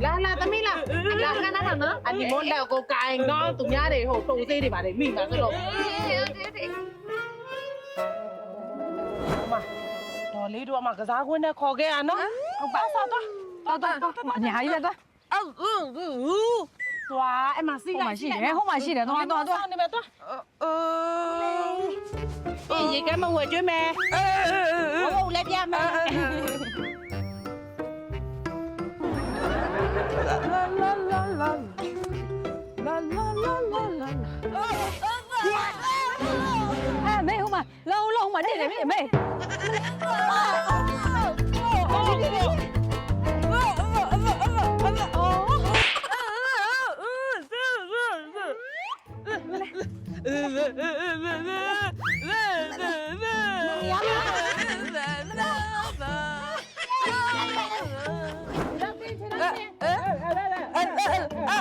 လာသမီးလာခဏနော်အဒီမွန်လက်ကိုကိုင်တော့သူများတွေဟိုတုံသေးတွေပါလေမိပါဆိုတော့ဒေါ်လေးတို့အမကစားခွင်းနဲ့ခေါ်ခဲ့ရနော်ဟုတ်ပါတော့အညာကြီးပဲတော့သွားအမစီးလိုက်ရှိတယ်ဟိုမှာရှိတယ်တော့နေမယ်တော့အေးရေကမဝဲကျွေးမယ်ဟုတ်လက်ပြမယ်မေဟိုမှာလုံးမနေတယ်မေ အ